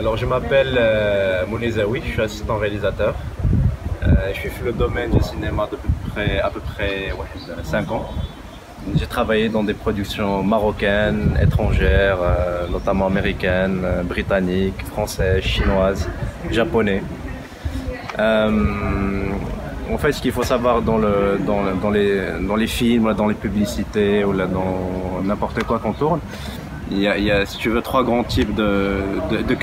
Alors, je m'appelle Mounezaoui, je suis assistant réalisateur. Je suis dans le domaine du cinéma depuis à peu près 5 ans. J'ai travaillé dans des productions marocaines, étrangères, notamment américaines, britanniques, françaises, chinoises, japonais. En fait, ce qu'il faut savoir dans les films, dans les publicités ou là, dans n'importe quoi qu'on tourne, il y a, si tu veux, 3 grands types de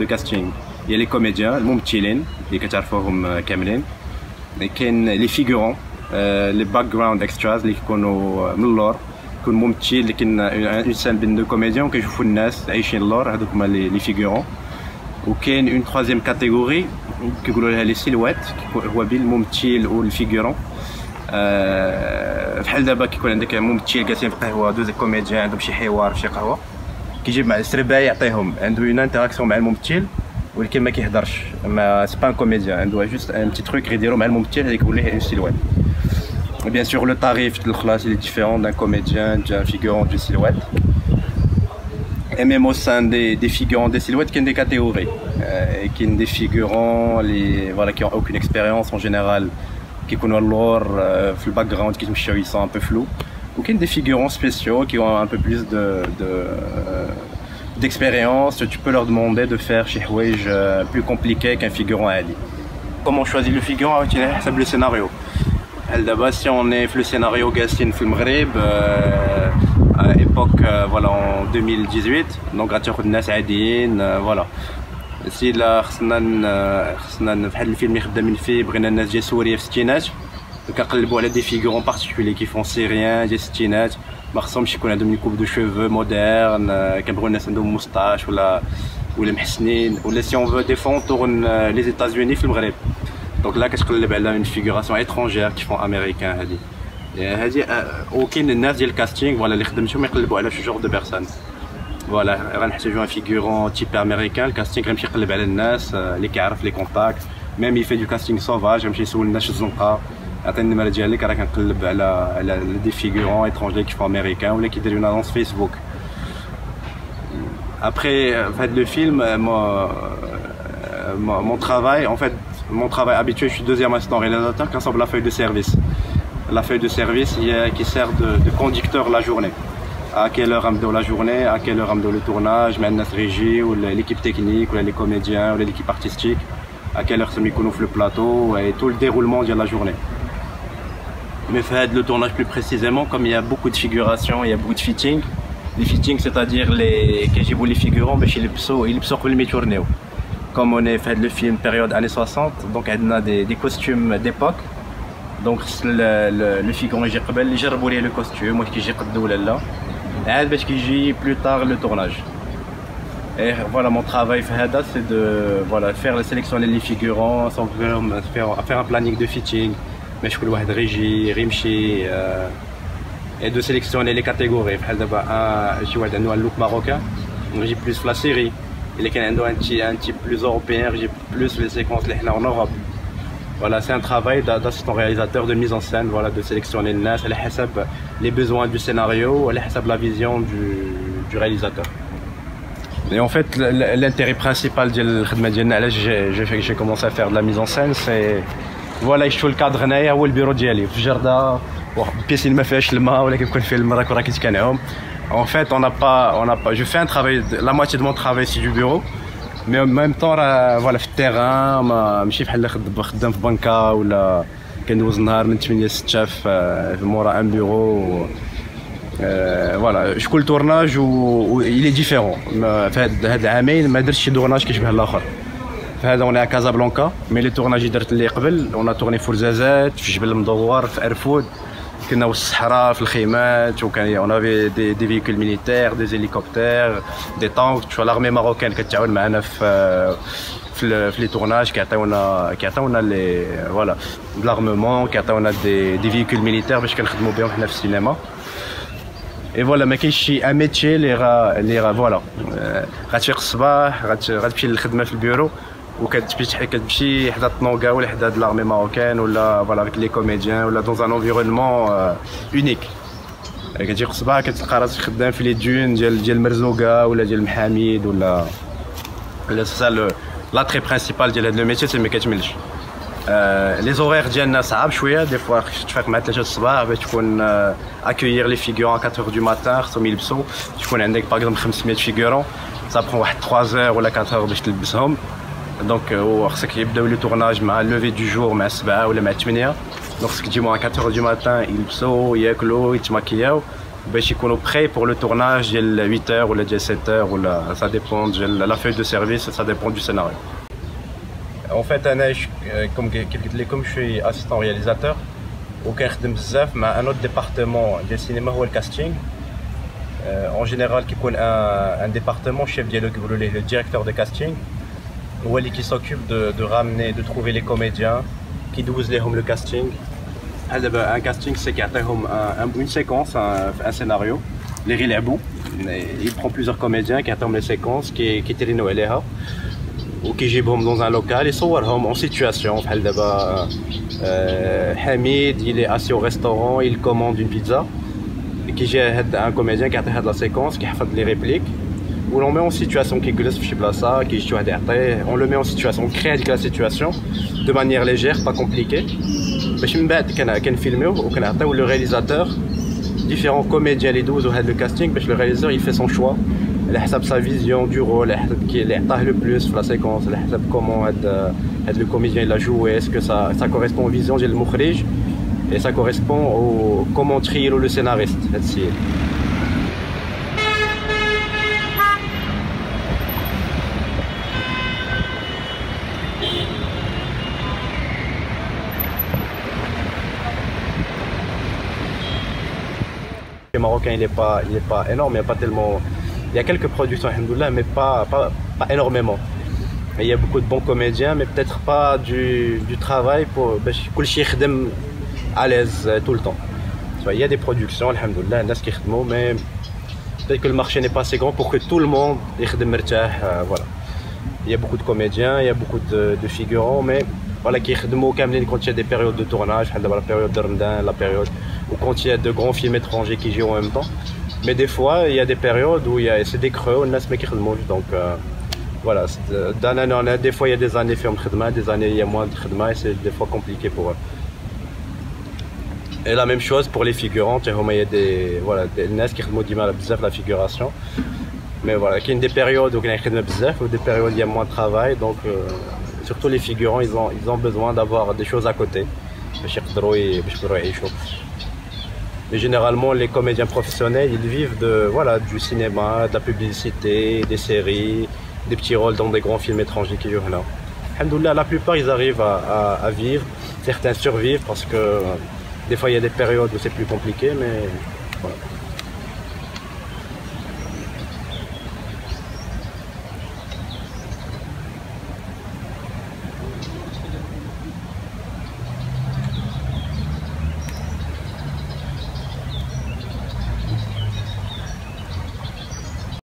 casting. Il y a les comédiens, الممثلين اللي كتعرفوهم كاملين. كاين les figurants, les background extras اللي كيكونوا من اللور. يكون ممثل اللي كاين une scène بين 2 comédiens وكيشوفوا الناس عايشين اللور، هذوك هما les figurants. وكاين une troisième catégorie كيقولوا لها لي سيلوات، هو بين الممثل والفيغورون. بحال دابا كيكون عندك ممثل جالسين في قهوه، 2 كوميديان عندهم شي حوار في شي قهوه، كيجيب مع السرباي يعطيهم، عنده اون انتراكسيون مع الممثل ولكن ما كيهضرش، ما سي با ان كوميديان، عنده جوست ان بتي تروك يديرو مع الممثل هذيك يقول ليه اون سيلوات. بيان سور لو tarif الخلاص اللي ديفيرون دان كوميديان دان فيغورون دو سيلوات. Et même au sein des figurants des silhouettes, il y a des catégories. Il y a des figurants qui n'ont aucune expérience en général, qui connaissent l'or, le background, qui sont un peu flous. Ou il y a des figurants spéciaux qui ont un peu plus d'expérience. Tu peux leur demander de faire chez Huawei plus compliqué qu'un figurant Ali. Comment on choisit le figurant? C'est le scénario. D'abord, si on est le scénario Gassine film Maghreb, à époque voilà en 2018, donc غتاخد الناس عاديين voilà. سي لا خصنا بحال الفيلم اللي خدامين فيه بغينا الناس ديال سوريا في الستينات، كنقلبوا على دي فيغورون بارتيكولي كي فون سيريان ديال الستينات، ما خصهمش يكون عندهم لي كوب دو شوفو مودرن، كنبغيو الناس عندهم موستاش ولا محسنين، ولا سي اون فو دي فون تورن لي زيتازوني في المغرب، دونك لا كتقلب على اون فيغوراسيون ايترونجير كي فون امريكان هادي. هذه وكاين الناس ديال الكاستينغ فوالا اللي خدمتهم يقلبوا على شي جور دو بيرسون. فوالا غنحتاجو ان فيغورون تيب امريكان، الكاستينغ غيمشي يقلب على الناس اللي كيعرف لي كونتاكت، ميم يفي دو كاستينغ سوفاج غيمشي يسول الناس الزنقه، عطيني النمره ديالك راه كنقلب على دي فيغورون ايترونجي كي فون امريكان ولا كيديروا اون انونس فيسبوك. Après le film, mon travail, en fait, mon travail habituel, je suis 2e assistant réalisateur qui rassemble la feuille de service. La feuille de service qui sert de conducteur la journée. À quelle heure on la journée, à quelle heure on le tournage, même la régie ou l'équipe technique, ou les comédiens, ou l'équipe artistique, à quelle heure on fait le plateau et tout le déroulement de la journée. Mais fait le tournage plus précisément, comme il y a beaucoup de figuration, il y a beaucoup de fitting. Les fittings, c'est-à-dire que j'ai voulu les figurants, mais chez les psos, ils psos que les tourner. Comme on est fait le film période années 60, donc on a des costumes d'époque. Donc le figurant يجي قبل يجربوا ليه لو كوستيوم واش كيجي قد ولا لا، عاد باش كيجي بلو طار لو تورناج. Et voilà mon travail في هذا c'est de voilà faire sélectionner les figurants, faire un planning de fitting باش كل واحد غيجي يمشي et de sélectionner les catégories. بحال دابا شي واحد عنده لوك ماروكان غيجي بلوس في لا سيري، اللي كان عنده un type plus européen غيجي بلوس les séquences اللي حنا en Europe. Voilà, c'est un travail d'assistant réalisateur de mise en scène, voilà, de sélectionner le nas, les besoins du scénario, la vision du réalisateur. Et en fait, l'intérêt principal de j'ai commencé à faire de la mise en scène, c'est voilà, je suis le cadre ou le bureau d'Yali. في الجردة pièce اللي ما فيهاش الماء ولا كيكون فيه المراك وراه كيتكنعهم. En fait, on n'a pas, je fais un travail, la moitié de mon travail c'est du bureau. Mais en même temps voilà في التيران ماشي بحال اللي خدام في بنكه ولا كندوز النهار من 8 ل 6 في مورا ان بيرو. فوالا شكون تورناج و il est différent. في هاد العامين ما درتش شي تورناج كيشبه الاخر. فهذا انا كازابلانكا، مي لي تورناج اللي درت اللي قبل انا تورني في الزازات، في جبل المدور، في ارفود، كنا في الصحراء في الخيمات، وكان اون افي دي فيكول ميليتير، دي هيليكوبتر، دي طانك. تشوف لارمي ماروكان كتعاون معنا في لي تورناج، كيعطيونا لي فوالا لارممون، كيعطيونا دي فيكول ميليتير باش كنخدموا بهم حنا في السينما. اي فوالا ما كاينش شي ان ميتشي اللي فوالا غتفيق الصباح غتمشي للخدمه في البيرو وكتمشي حدا الطنوكا ولا حدا لارمي ماروكان ولا فوالا افيك لي كوميديان ولا دون ان انفيرونمون اونيك. كتجي الصباح كتلقى راسك خدام في لي دون ديال مرزوقه ولا ديال محاميد ولا C'est ça l'attrait principal de le métier, c'est le les horaires ديالنا صعاب شويه des fois تفيق مع 3 الصباح باش تكون accueillir les figurants à 4h du matin خصهم يلبسوا تكون عندك par exemple 500 figurants ça prend واحد 3h ولا 4h باش تلبسهم دونك خصك يبداو لي tournage مع lever du jour مع 7 ولا مع 8 دونك خصك تجيبهم à 4h du matin يلبسوا ياكلوا يتماكياو باش يكونوا prêts pour le tournage ديال 8h ولا ديال 7h ولا ça dépend ديال la feuille de service ça dépend du scénario. En fait, comme je suis assistant réalisateur, un autre département du cinéma c'est le casting. En général, un département chef dialogue, le directeur de casting, qui s'occupe de ramener, de trouver les comédiens, qui douze le casting. Un casting, c'est qu'il y a une séquence, un scénario, les il prend plusieurs comédiens qui attendent les séquences, qui terminent. Ou qui جيبهم dans un local et صورهم en situation. Hamid il est assis au restaurant, il commande une pizza et qui j'ai un comédien qui a fait la séquence qui fait les répliques où l'on met en situation qui glisse في place qui on le met en situation, on crée la situation de manière légère, pas compliquée باش من بعد كنفيلميو وكنعطيو le réalisateur différents comédiens les 12 au le casting باش le réalisateur il fait son choix على حسب sa vision du rôle على حسب اللي عطاه le plus في la séquence على حسب comment le comédien il a joué est-ce que ça correspond aux visions ديال المخرج et ça correspond au comment trier le scénariste هاد السيد. Le marocain il est pas énorme, il n'y a pas tellement. Il y a quelques productions, mais pas énormément. Et il y a beaucoup de bons comédiens, mais peut-être pas du travail pour à l'aise tout le temps. Il y a des productions, mais peut-être que le marché n'est pas assez grand pour que tout le monde voilà. Il y a beaucoup de comédiens, il y a beaucoup de figurants, mais voilà, qui quand il y a des périodes de tournage, la période de Ramadan, la période où quand il y a de grands films étrangers qui jouent en même temps. Mais des fois, il y a des périodes où c'est des creux, donc voilà, d'un an en an, des fois il y a des années des années il y a moins de khidma et c'est des fois compliqué pour eux. Et la même chose pour les figurants, il y a des NAS qui font la figuration. Mais voilà, il y a des périodes où il y a des périodes où il y a moins de travail, donc surtout les figurants, ils ont besoin d'avoir des choses à côté. Mais généralement, les comédiens professionnels, ils vivent du cinéma, de la publicité, des séries, des petits rôles dans des grands films étrangers qui jouent là. Alhamdoulilah, la plupart, ils arrivent à vivre. Certains survivent parce que des fois, il y a des périodes où c'est plus compliqué, mais voilà.